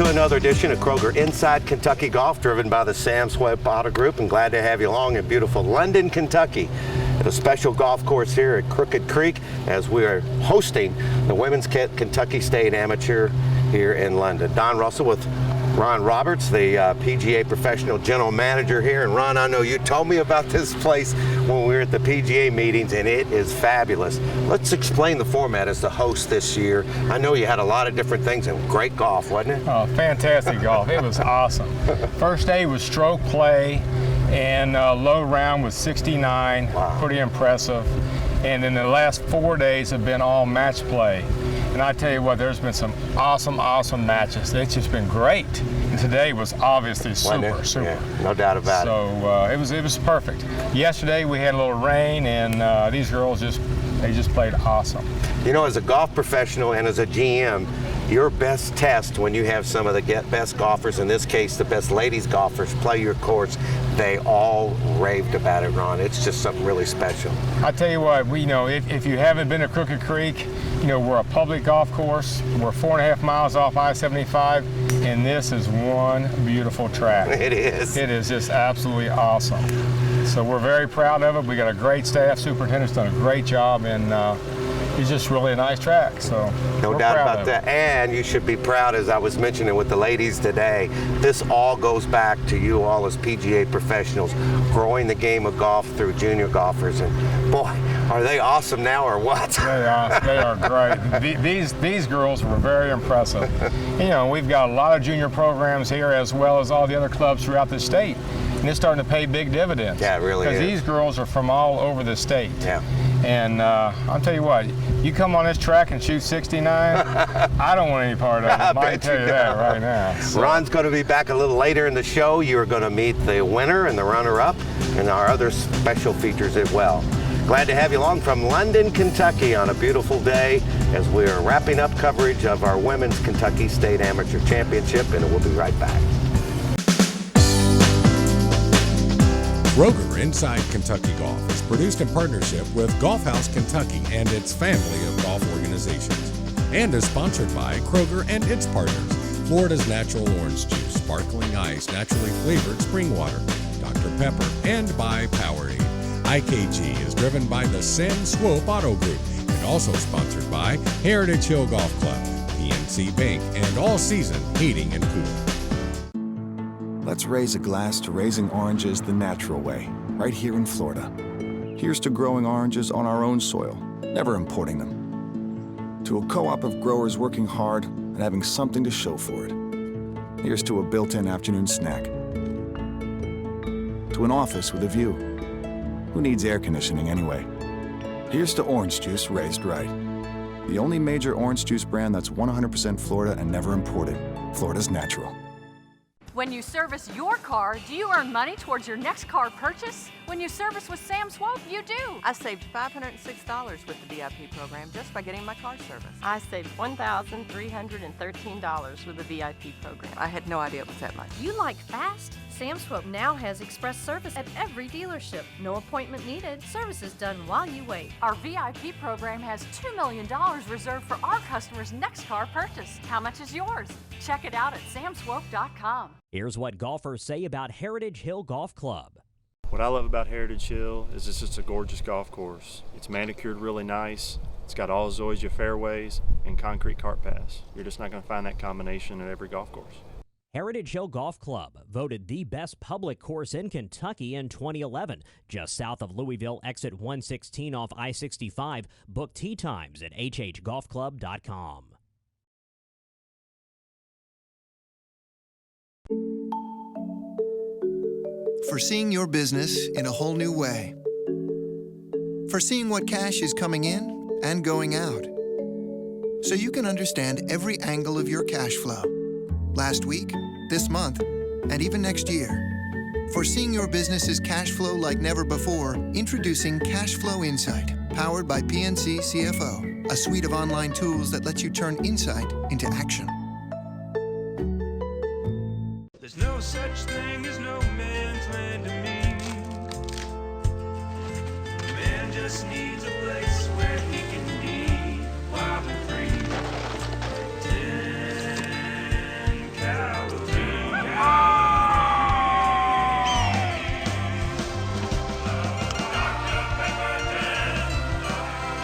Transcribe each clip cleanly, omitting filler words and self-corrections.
to another edition of Kroger Inside Kentucky Golf, driven by the Sam Sweat Auto Group, and glad to have you along in beautiful London, Kentucky, at a special golf course here at Crooked Creek as we are hosting the Women's Kentucky State Amateur here in London. Don Russell with Ron Roberts, the PGA Professional General Manager here. And Ron, I know you told me about this place when we were at the PGA meetings, and it is fabulous. Let's explain the format as the host this year. I know you had a lot of different things and great golf, wasn't it? Oh, fantastic golf. It was awesome. First day was stroke play, and low round was 69. Wow. Pretty impressive. And then the last 4 days have been all match play. And I tell you what, there's been some awesome matches. It's just been great. And today was obviously super. Yeah, no doubt about it. So it was perfect. Yesterday we had a little rain, and these girls just played awesome. You know, as a golf professional and as a GM, your best test when you have some of the best golfers, in this case the best ladies golfers, play your course, they all raved about it, Ron. It's just something really special. I tell you what, if you haven't been to Crooked Creek, we're a public golf course. We're 4.5 miles off I-75, and this is one beautiful track. It is. It is just absolutely awesome. So we're very proud of it. We got a great staff. Superintendent's done a great job, and it's just really a nice track. So no doubt about that. And you should be proud, as I was mentioning with the ladies today, this all goes back to you all as PGA professionals, growing the game of golf through junior golfers. And boy, are they awesome now or what? They are great. These girls were very impressive. We've got a lot of junior programs here, as well as all the other clubs throughout the state. And it's starting to pay big dividends. Yeah, it really is. Because these girls are from all over the state. Yeah. And I'll tell you what, you come on this track and shoot 69, I don't want any part of it. I can tell you that right now. So. Ron's going to be back a little later in the show. You're going to meet the winner and the runner-up and our other special features as well. Glad to have you along from London, Kentucky on a beautiful day as we're wrapping up coverage of our Women's Kentucky State Amateur Championship, and we'll be right back. Kroger Inside Kentucky Golf is produced in partnership with Golf House Kentucky and its family of golf organizations, and is sponsored by Kroger and its partners, Florida's Natural Orange Juice, Sparkling Ice, Naturally Flavored Spring Water, Dr. Pepper, and by Powerade. IKG is driven by the Sam Swope Auto Group and also sponsored by Heritage Hill Golf Club, PNC Bank, and All Season Heating and Cooling. Let's raise a glass to raising oranges the natural way, right here in Florida. Here's to growing oranges on our own soil, never importing them. To a co-op of growers working hard and having something to show for it. Here's to a built-in afternoon snack. To an office with a view. Who needs air conditioning anyway? Here's to orange juice raised right. The only major orange juice brand that's 100% Florida and never imported. Florida's natural. When you service your car, do you earn money towards your next car purchase? When you service with Sam Swope, you do. I saved $506 with the VIP program just by getting my car serviced. I saved $1,313 with the VIP program. I had no idea it was that much. You like fast? Sam Swope now has express service at every dealership. No appointment needed. Service is done while you wait. Our VIP program has $2 million reserved for our customers' next car purchase. How much is yours? Check it out at samswope.com. Here's what golfers say about Heritage Hill Golf Club. What I love about Heritage Hill is it's just a gorgeous golf course. It's manicured really nice. It's got all Zoysia fairways and concrete cart paths. You're just not going to find that combination at every golf course. Heritage Hill Golf Club, voted the best public course in Kentucky in 2011, just south of Louisville, exit 116 off I-65. Book tee times at hhgolfclub.com. Foreseeing your business in a whole new way. Foreseeing what cash is coming in and going out. So you can understand every angle of your cash flow. Last week, this month, and even next year. Foreseeing your business's cash flow like never before, introducing Cash Flow Insight, powered by PNC CFO, a suite of online tools that lets you turn insight into action. There's no such thing as no man's land to me. Man just needs a place where he can be wild and free. 10 cows.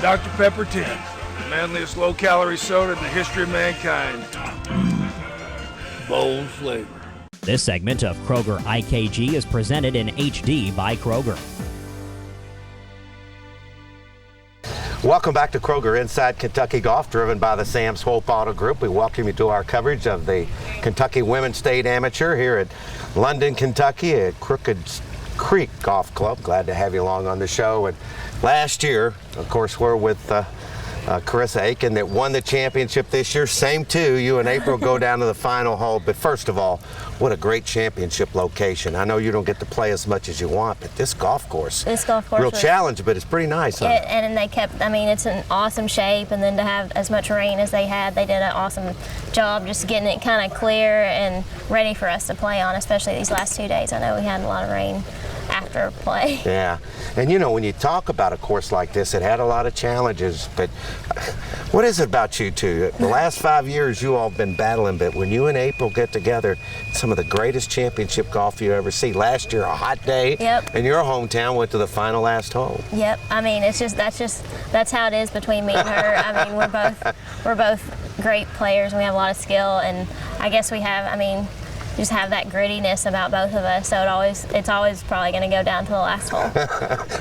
Dr. Pepper 10, the manliest low-calorie soda in the history of mankind. Bold flavor. This segment of Kroger IKG is presented in HD by Kroger. Welcome back to Kroger Inside Kentucky Golf, driven by the Sam Swope Auto Group. We welcome you to our coverage of the Kentucky Women's State Amateur here at London, Kentucky at Crooked Creek Golf Club. Glad to have you along on the show. And last year, of course, we're with Carissa Aiken that won the championship this year. Same too. You and April go down to the final hole. But first of all, what a great championship location. I know you don't get to play as much as you want, but this golf course real challenge, but it's pretty nice. Huh? And they kept, I mean, it's in awesome shape, and then to have as much rain as they had, they did an awesome job just getting it kind of clear and ready for us to play on, especially these last 2 days. I know we had a lot of rain after play. Yeah, and you know, when you talk about a course like this, it had a lot of challenges, but what is it about you two? The last 5 years you all have been battling, but when you and April get together, some of the greatest championship golf you ever see. Last year, a hot day, in your hometown, went to the final last hole. Yep, I mean, it's that's how it is between me and her. I mean, we're both great players, and we have a lot of skill, and I guess we have, I mean, just have that grittiness about both of us, so it's always probably going to go down to the last hole.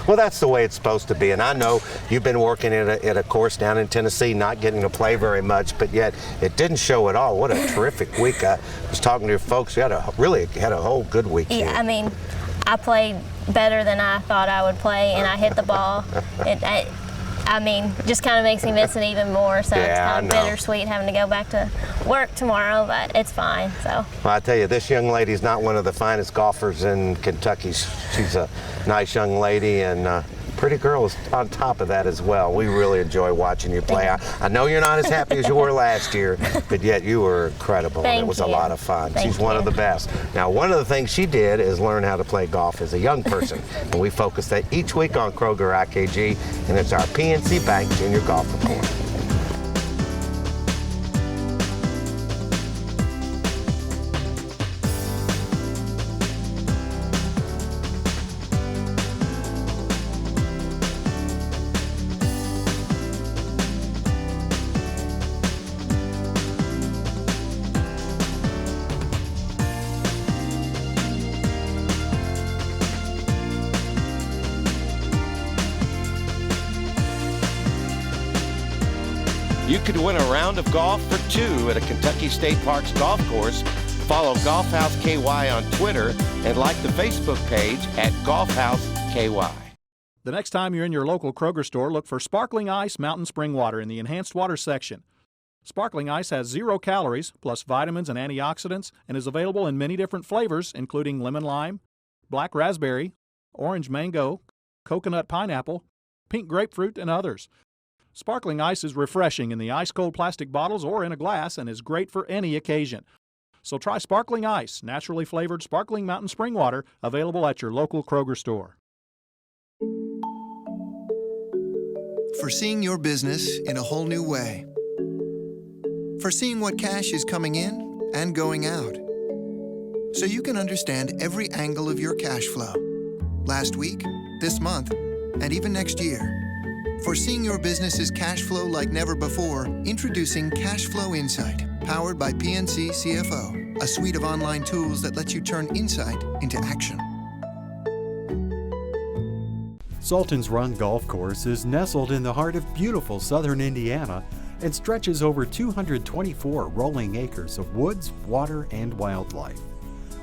Well, that's the way it's supposed to be, and I know you've been working at a course down in Tennessee, not getting to play very much, but yet it didn't show at all. What a terrific week. I was talking to your folks. You really had a whole good week here. Yeah, I mean, I played better than I thought I would play, and I hit the ball. I mean, just kind of makes me miss it even more, so it's kind of bittersweet having to go back to work tomorrow, but it's fine. So. Well, I tell you, this young lady's not one of the finest golfers in Kentucky. She's a nice young lady, and pretty girl is on top of that as well. We really enjoy watching you play. I know you're not as happy as you were last year, but yet you were incredible, and it was a lot of fun. She's one of the best. Now, one of the things she did is learn how to play golf as a young person, and we focus that each week on Kroger IKG, and it's our PNC Bank Junior Golf Report. You could win a round of golf for two at a Kentucky State Parks golf course. Follow Golf House KY on Twitter and like the Facebook page at Golf House KY. The next time you're in your local Kroger store, look for Sparkling Ice Mountain Spring Water in the Enhanced Water section. Sparkling Ice has 0 calories, plus vitamins and antioxidants, and is available in many different flavors, including lemon lime, black raspberry, orange mango, coconut pineapple, pink grapefruit, and others. Sparkling Ice is refreshing in the ice-cold plastic bottles or in a glass and is great for any occasion. So try Sparkling Ice, naturally flavored sparkling mountain spring water, available at your local Kroger store. For seeing your business in a whole new way. For seeing what cash is coming in and going out. So you can understand every angle of your cash flow. Last week, this month, and even next year. For seeing your business's cash flow like never before, introducing Cash Flow Insight, powered by PNC CFO, a suite of online tools that lets you turn insight into action. Sultan's Run Golf Course is nestled in the heart of beautiful southern Indiana and stretches over 224 rolling acres of woods, water, and wildlife.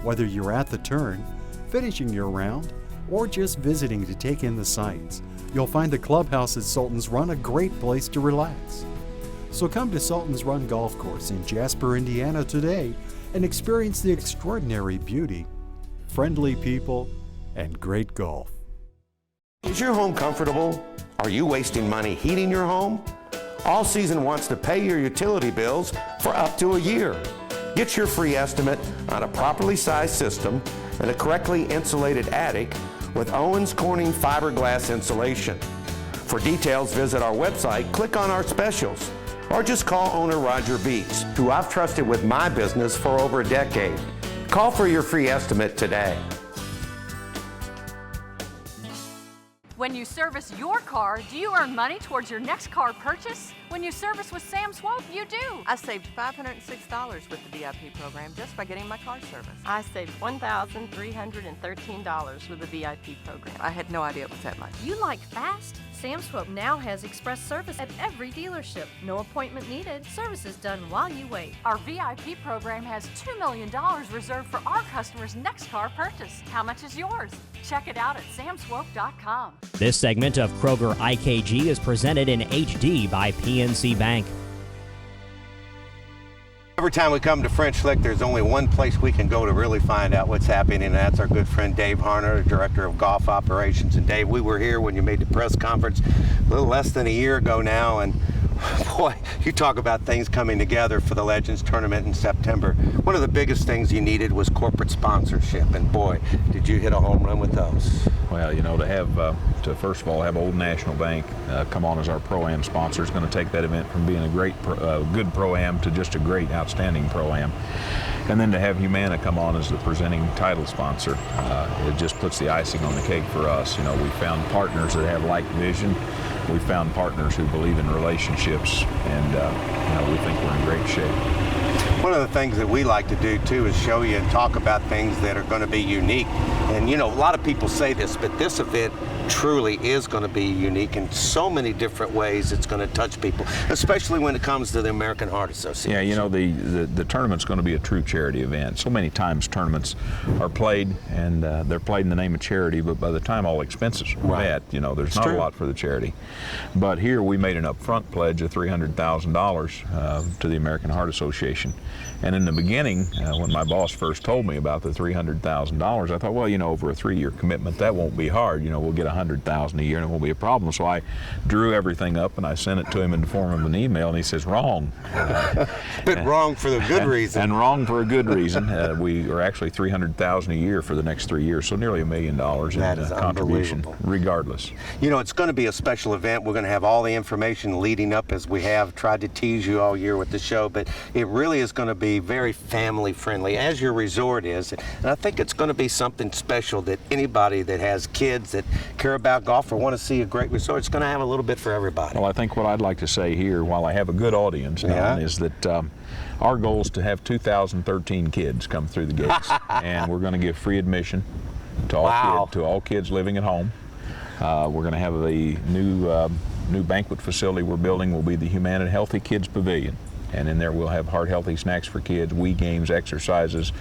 Whether you're at the turn, finishing your round, or just visiting to take in the sights, you'll find the clubhouse at Sultan's Run a great place to relax. So come to Sultan's Run Golf Course in Jasper, Indiana today and experience the extraordinary beauty, friendly people, and great golf. Is your home comfortable? Are you wasting money heating your home? All Season wants to pay your utility bills for up to a year. Get your free estimate on a properly sized system and a correctly insulated attic with Owens Corning fiberglass insulation. For details, visit our website, click on our specials, or just call owner Roger Beats, who I've trusted with my business for over a decade. Call for your free estimate today. When you service your car, do you earn money towards your next car purchase? When you service with Sam Swope, you do. I saved $506 with the VIP program just by getting my car serviced. I saved $1,313 with the VIP program. I had no idea it was that much. You like fast? Sam Swope now has express service at every dealership. No appointment needed. Service is done while you wait. Our VIP program has $2 million reserved for our customers' next car purchase. How much is yours? Check it out at samswope.com. This segment of Kroger IKG is presented in HD by PNC Bank. Every time we come to French Lick, there's only one place we can go to really find out what's happening, and that's our good friend Dave Harner, Director of Golf Operations. And Dave, we were here when you made the press conference a little less than a year ago now, and boy, you talk about things coming together for the Legends Tournament in September. One of the biggest things you needed was corporate sponsorship, and boy, did you hit a home run with those. Well, you know, to have, to first of all have Old National Bank come on as our Pro-Am sponsor is going to take that event from being a great, good Pro-Am to just a great, outstanding Pro-Am. And then to have Humana come on as the presenting title sponsor, it just puts the icing on the cake for us. You know, we found partners that have like vision. We found partners who believe in relationships, and you know, we think we're in great shape. One of the things that we like to do too is show you and talk about things that are going to be unique. And you know, a lot of people say this, but this event truly is going to be unique in so many different ways. It's going to touch people, especially when it comes to the American Heart Association. Yeah, you know, the tournament's going to be a true charity event. So many times tournaments are played, and they're played in the name of charity, but by the time all expenses are met, you know, there's not a lot for the charity. But here we made an upfront pledge of $300,000 to the American Heart Association. And in the beginning, when my boss first told me about the $300,000, I thought, well, you know, over a 3-year commitment, that won't be hard. You know, we'll get $100,000 a year and it won't be a problem. So I drew everything up and I sent it to him in the form of an email, and he says, wrong. But wrong for the good reason. And wrong for a good reason. We are actually $300,000 a year for the next 3 years, so nearly $1 million in contribution, regardless. You know, it's going to be a special event. We're going to have all the information leading up, as we have tried to tease you all year with the show, but it really is going to be very family friendly, as your resort is. And I think it's going to be something special that anybody that has kids that care about golf or want to see a great resort, it's going to have a little bit for everybody. Well, I think what I'd like to say here, while I have a good audience now, is that our goal is to have 2,013 kids come through the gates, and we're going to give free admission to all kids living at home. We're going to have the new banquet facility we're building will be the Humana Healthy Kids Pavilion. And in there we'll have heart-healthy snacks for kids, Wii games, exercises,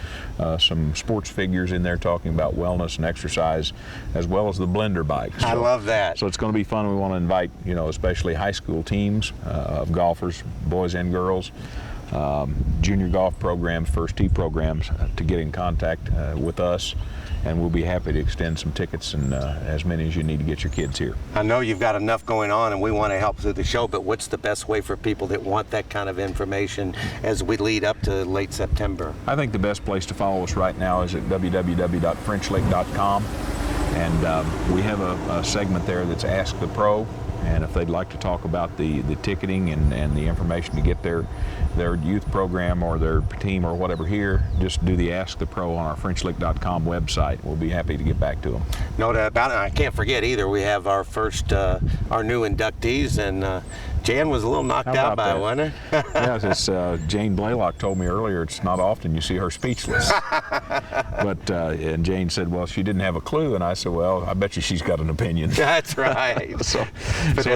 some sports figures in there talking about wellness and exercise, as well as the blender bikes. I love that. So it's going to be fun. We want to invite, you know, especially high school teams of golfers, boys and girls, junior golf programs, first tee programs, to get in contact with us. And we'll be happy to extend some tickets, and as many as you need to get your kids here. I know you've got enough going on and we want to help through the show, but what's the best way for people that want that kind of information as we lead up to late September? I think the best place to follow us right now is at www.frenchlick.com, and we have a segment there that's Ask the Pro. And if they'd like to talk about the ticketing and the information to get their youth program or their team or whatever here, just do the Ask the Pro on our FrenchLick.com website. We'll be happy to get back to them. No doubt about it. I can't forget either, we have our first, our new inductees, and Jan was a little knocked out by it, wasn't it? Yeah, as Jane Blaylock told me earlier, it's not often you see her speechless. But and Jane said, well, she didn't have a clue, and I said, well, I bet you she's got an opinion. That's right. So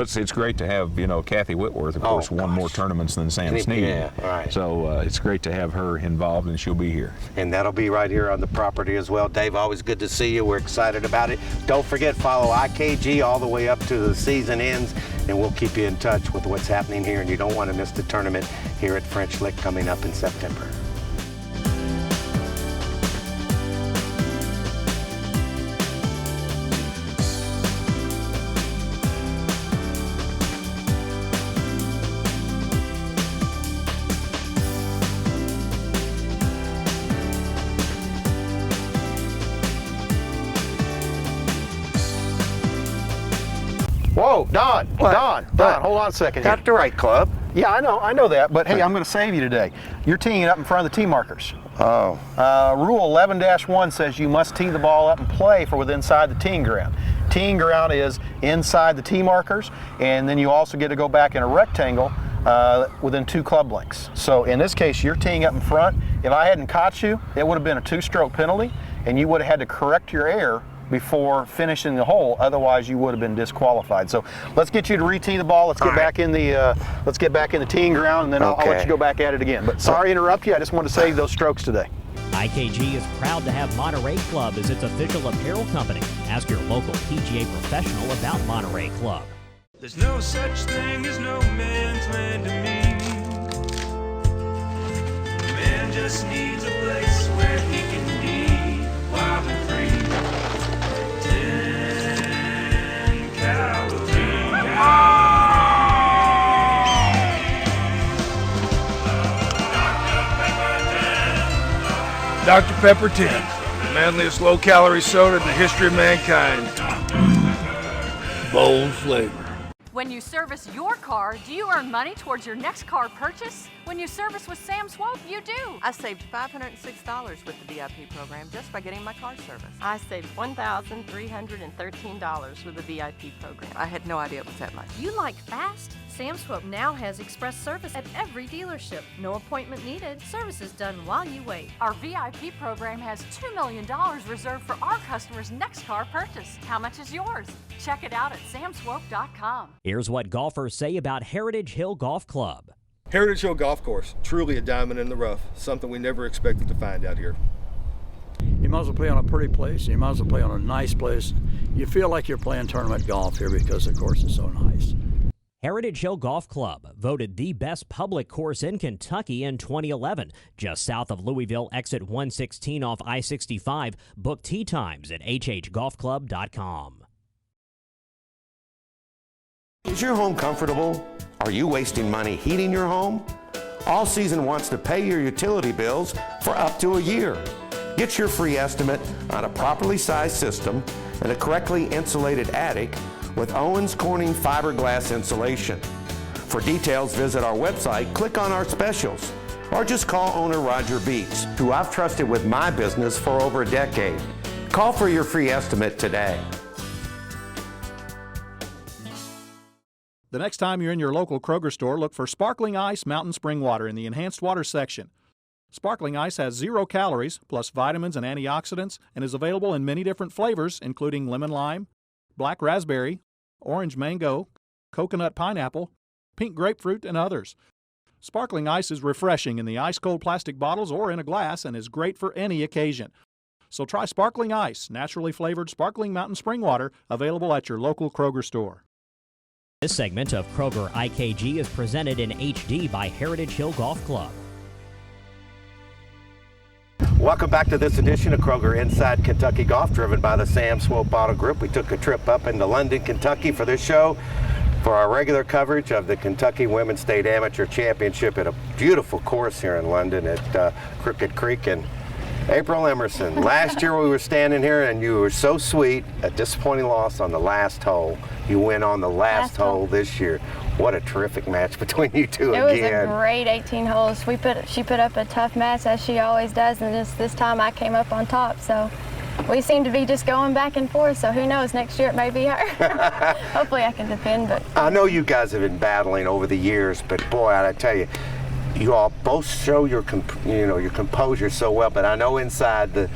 it's great to have, you know, Kathy Whitworth, of course, won more tournaments than Sam Snead. Yeah, right. So it's great to have her involved, and she'll be here. And that'll be right here on the property as well. Dave, always good to see you. We're excited about it. Don't forget, follow IKG all the way up to the season ends, and we'll keep you in touch with what's happening here, and you don't want to miss the tournament here at French Lick coming up in September. Whoa, Don, Don, hold on a second here. Got the right club. Yeah, I know that, but hey, I'm going to save you today. You're teeing it up in front of the tee markers. Oh. Rule 11-1 says you must tee the ball up and play for within inside the teeing ground. teeing ground is inside the tee markers, and then you also get to go back in a rectangle within 2 club lengths. So in this case, you're teeing up in front. If I hadn't caught you, it would have been a 2-stroke penalty, and you would have had to correct your error before finishing the hole. Otherwise, you would have been disqualified. So let's get you to re-tee the ball. Let's get back in the teeing ground, and then I'll let you go back at it again. But sorry to interrupt you. I just wanted to save those strokes today. IKG is proud to have Monterey Club as its official apparel company. Ask your local PGA professional about Monterey Club. There's no such thing as no man's land to me. Man just needs a place where he can be wild and free. 10 calories. Dr. Pepper 10, the manliest low-calorie soda in the history of mankind. Bold flavor. When you service your car, do you earn money towards your next car purchase? When you service with Sam Swope, you do. I saved $506 with the VIP program just by getting my car serviced. I saved $1,313 with the VIP program. I had no idea it was that much. You like fast? Sam Swope now has express service at every dealership. No appointment needed. Service is done while you wait. Our VIP program has $2 million reserved for our customers' next car purchase. How much is yours? Check it out at samswope.com. Here's what golfers say about Heritage Hill Golf Club. Heritage Hill Golf Course, truly a diamond in the rough, something we never expected to find out here. You might as well play on a pretty place. You might as well play on a nice place. You feel like you're playing tournament golf here because the course is so nice. Heritage Hill Golf Club, voted the best public course in Kentucky in 2011, just south of Louisville, exit 116 off I-65. Book tee times at hhgolfclub.com. Is your home comfortable? Are you wasting money heating your home? All Season wants to pay your utility bills for up to a year. Get your free estimate on a properly sized system and a correctly insulated attic with Owens Corning fiberglass insulation. For details, visit our website, click on our specials, or just call owner Roger Beats, who I've trusted with my business for over a decade. Call for your free estimate today. The next time you're in your local Kroger store, look for Sparkling Ice Mountain Spring Water in the enhanced water section. Sparkling Ice has 0 calories, plus vitamins and antioxidants, and is available in many different flavors, including lemon lime, black raspberry, orange mango, coconut pineapple, pink grapefruit, and others. Sparkling Ice is refreshing in the ice-cold plastic bottles or in a glass and is great for any occasion. So try Sparkling Ice, naturally flavored sparkling mountain spring water, available at your local Kroger store. This segment of Kroger IKG is presented in HD by Heritage Hill Golf Club. Welcome back to this edition of Kroger Inside Kentucky Golf, driven by the Sam Swope Auto Group. We took a trip up into London, Kentucky for this show for our regular coverage of the Kentucky Women's State Amateur Championship at a beautiful course here in London at Crooked Creek. And April Emerson, last year we were standing here and you were so sweet. A disappointing loss on the last hole. You win on the last hole this year. What a terrific match between you two again. It was a great 18 holes. She put up a tough match, as she always does, and just this time I came up on top. So we seem to be just going back and forth. So who knows? Next year it may be her. Hopefully I can defend. But I know you guys have been battling over the years, but boy, I tell you, you all both show your composure so well. But I know inside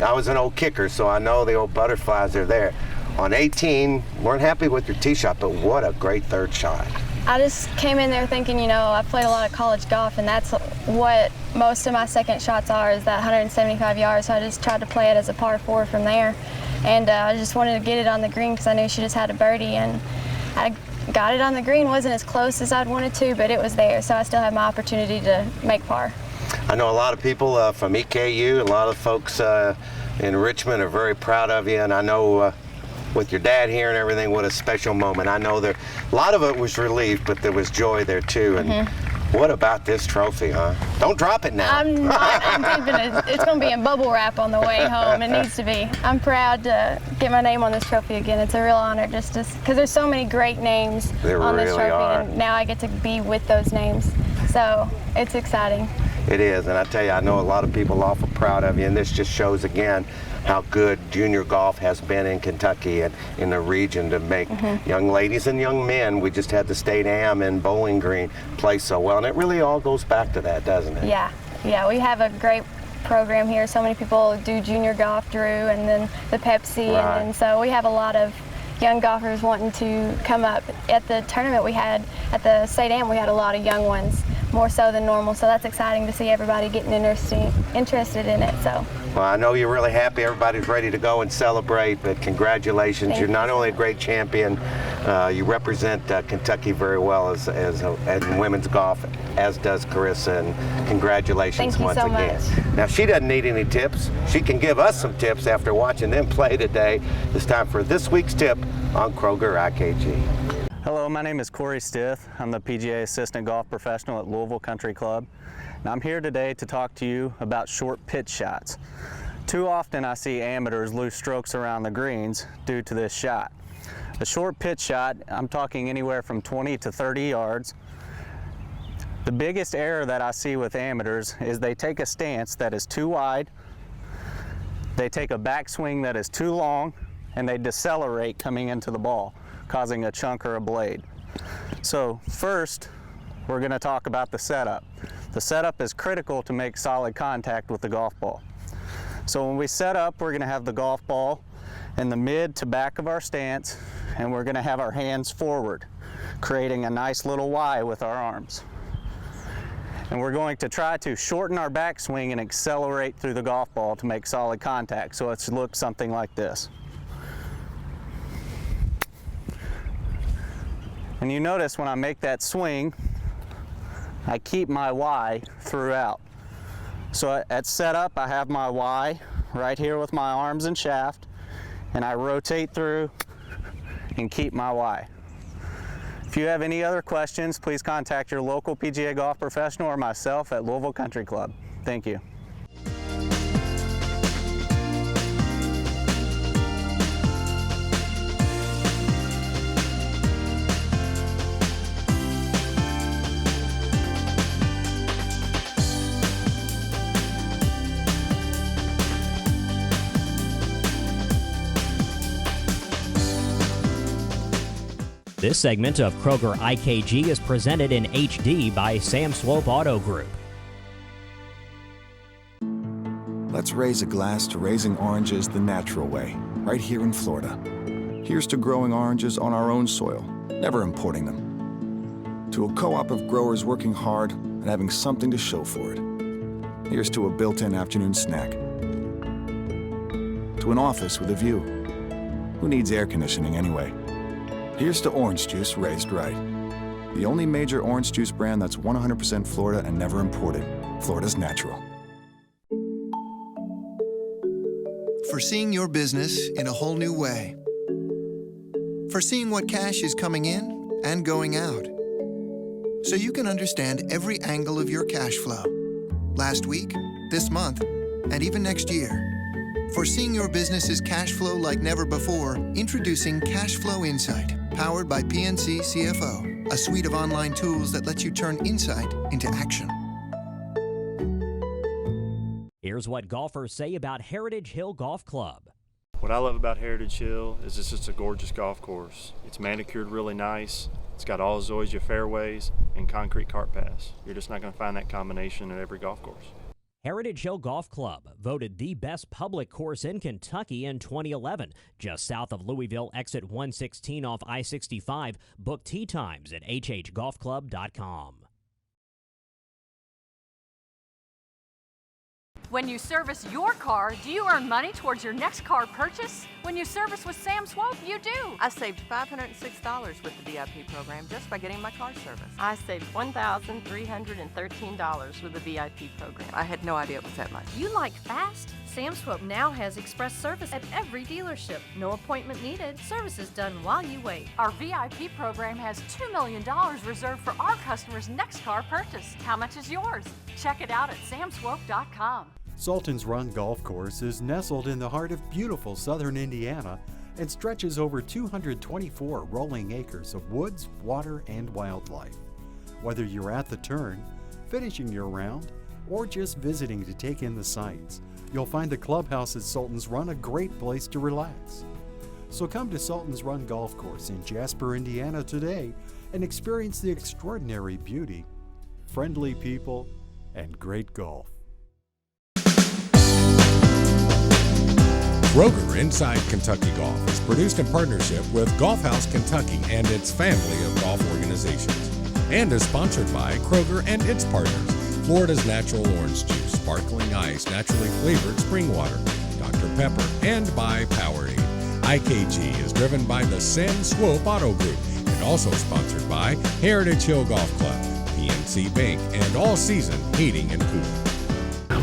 I was an old kicker, so I know the old butterflies are there. On 18, weren't happy with your tee shot, but what a great third shot. I just came in there thinking, I played a lot of college golf, and that's what most of my second shots are, is that 175 yards. So I just tried to play it as a par 4 from there. And I just wanted to get it on the green because I knew she just had a birdie, and I got it on the green. Wasn't as close as I'd wanted to, but it was there. So I still had my opportunity to make par. I know a lot of people from EKU, a lot of folks in Richmond are very proud of you, and I know with your dad here and everything, what a special moment. I know there, a lot of it was relief, but there was joy there too. And what about this trophy, huh? Don't drop it now. I'm not. It's going to be in bubble wrap on the way home. It needs to be. I'm proud to get my name on this trophy again. It's a real honor just because there's so many great names on this trophy, and now I get to be with those names. So it's exciting. It is, and I tell you, I know a lot of people are awful proud of you, and this just shows again how good junior golf has been in Kentucky and in the region to make young ladies and young men. We just had the State Am in Bowling Green play so well, and it really all goes back to that, doesn't it? Yeah, we have a great program here. So many people do junior golf, Drew, and then the Pepsi, and so we have a lot of young golfers wanting to come up. At the tournament we had at the State Am, we had a lot of young ones, more so than normal, so that's exciting to see everybody getting interested in it. So. Well, I know you're really happy. Everybody's ready to go and celebrate, but congratulations. You're not only a great champion, you represent Kentucky very well as in women's golf, as does Carissa, and congratulations once again. Now, she doesn't need any tips. She can give us some tips after watching them play today. It's time for this week's tip on Kroger IKG. Hello, my name is Corey Stith. I'm the PGA Assistant Golf Professional at Louisville Country Club. And I'm here today to talk to you about short pitch shots. Too often I see amateurs lose strokes around the greens due to this shot. A short pitch shot, I'm talking anywhere from 20 to 30 yards. The biggest error that I see with amateurs is they take a stance that is too wide, they take a backswing that is too long, and they decelerate coming into the ball, causing a chunk or a blade. So first, we're going to talk about the setup. The setup is critical to make solid contact with the golf ball. So when we set up, we're going to have the golf ball in the mid to back of our stance, and we're going to have our hands forward, creating a nice little Y with our arms. And we're going to try to shorten our backswing and accelerate through the golf ball to make solid contact. So it looks something like this. And you notice when I make that swing, I keep my Y throughout. So at setup, I have my Y right here with my arms and shaft, and I rotate through and keep my Y. If you have any other questions, please contact your local PGA golf professional or myself at Louisville Country Club. Thank you. This segment of Kroger IKG is presented in HD by Sam Swope Auto Group. Let's raise a glass to raising oranges the natural way, right here in Florida. Here's to growing oranges on our own soil, never importing them. To a co-op of growers working hard and having something to show for it. Here's to a built-in afternoon snack. To an office with a view. Who needs air conditioning anyway? Here's to orange juice raised right. The only major orange juice brand that's 100% Florida and never imported. Florida's natural. For seeing your business in a whole new way. For seeing what cash is coming in and going out. So you can understand every angle of your cash flow. Last week, this month, and even next year. For seeing your business's cash flow like never before, introducing Cash Flow Insight, powered by PNC CFO, a suite of online tools that lets you turn insight into action. Here's what golfers say about Heritage Hill Golf Club. What I love about Heritage Hill is it's just a gorgeous golf course. It's manicured really nice. It's got all zoysia fairways and concrete cart paths. You're just not going to find that combination at every golf course. Heritage Hill Golf Club, voted the best public course in Kentucky in 2011, just south of Louisville, exit 116 off I-65. Book tee times at hhgolfclub.com. When you service your car, do you earn money towards your next car purchase? When you service with Sam Swope, you do. I saved $506 with the VIP program just by getting my car serviced. I saved $1,313 with the VIP program. I had no idea it was that much. You like fast? Sam Swope now has express service at every dealership. No appointment needed. Service is done while you wait. Our VIP program has $2 million reserved for our customers' next car purchase. How much is yours? Check it out at samswope.com. Sultan's Run Golf Course is nestled in the heart of beautiful southern Indiana and stretches over 224 rolling acres of woods, water, and wildlife. Whether you're at the turn, finishing your round, or just visiting to take in the sights, you'll find the clubhouse at Sultan's Run a great place to relax. So come to Sultan's Run Golf Course in Jasper, Indiana today and experience the extraordinary beauty, friendly people, and great golf. Kroger Inside Kentucky Golf is produced in partnership with Golf House Kentucky and its family of golf organizations, and is sponsored by Kroger and its partners, Florida's Natural Orange Juice, Sparkling Ice, Naturally Flavored Spring Water, Dr. Pepper, and by Powerade. IKG is driven by the Sam Swope Auto Group and also sponsored by Heritage Hill Golf Club, PNC Bank, and All Season Heating and Cooling.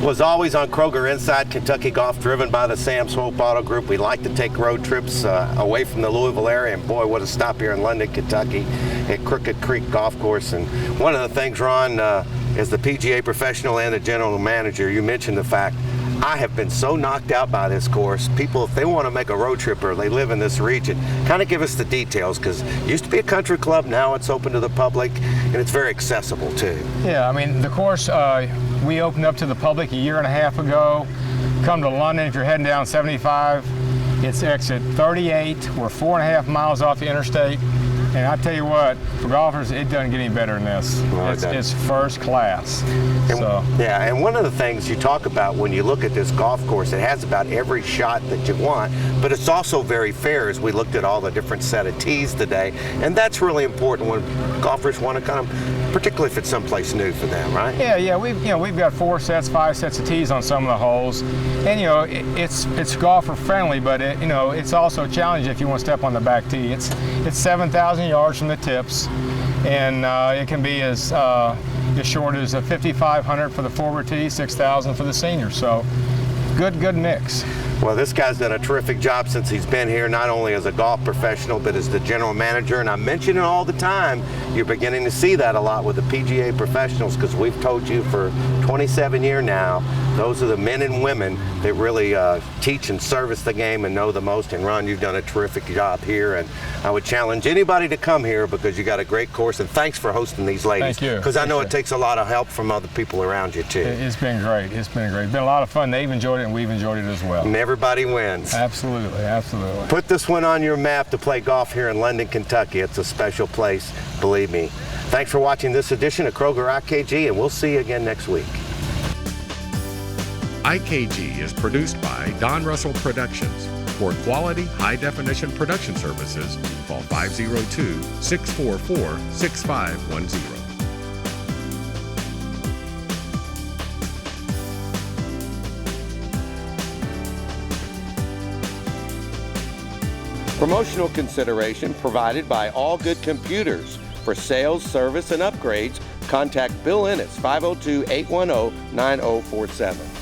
Was always on Kroger Inside Kentucky Golf, driven by the Sam Swope Auto Group. We like to take road trips away from the Louisville area, and boy, what a stop here in London, Kentucky at Crooked Creek Golf Course. And one of the things, Ron, as the PGA professional and the general manager, you mentioned the fact I have been so knocked out by this course. People, if they want to make a road trip or they live in this region, kind of give us the details, because it used to be a country club, now it's open to the public, and it's very accessible too. Yeah, I mean, the course, we opened up to the public a year and a half ago. Come to London if you're heading down 75. It's exit 38. We're 4.5 miles off the interstate. And I tell you what, for golfers, it doesn't get any better than this. It's first class. Yeah, and one of the things you talk about when you look at this golf course, it has about every shot that you want, but it's also very fair, as we looked at all the different set of tees today. And that's really important when golfers want to come, particularly if it's someplace new for them, right? Yeah, we've got 5 sets of tees on some of the holes, and it's golfer friendly, but it's also challenging if you want to step on the back tee. It's 7,000 yards from the tips, and it can be as short as 5,500 for the forward tee, 6,000 for the seniors. So good mix. Well, this guy's done a terrific job since he's been here, not only as a golf professional, but as the general manager. And I mention it all the time. You're beginning to see that a lot with the PGA professionals, because we've told you for 27 years now, those are the men and women that really teach and service the game and know the most. And Ron, you've done a terrific job here. And I would challenge anybody to come here, because you got a great course. And thanks for hosting these ladies. Thank you. Because I know it takes a lot of help from other people around you too. It's been great. It's been a lot of fun. They've enjoyed it, and we've enjoyed it as well. And everybody wins. Absolutely. Put this one on your map to play golf here in London, Kentucky. It's a special place, believe me. Thanks for watching this edition of Kroger IKG, and we'll see you again next week. IKG is produced by Don Russell Productions. For quality, high-definition production services, call 502-644-6510. Promotional consideration provided by All Good Computers. For sales, service, and upgrades, contact Bill Ennis, 502-810-9047.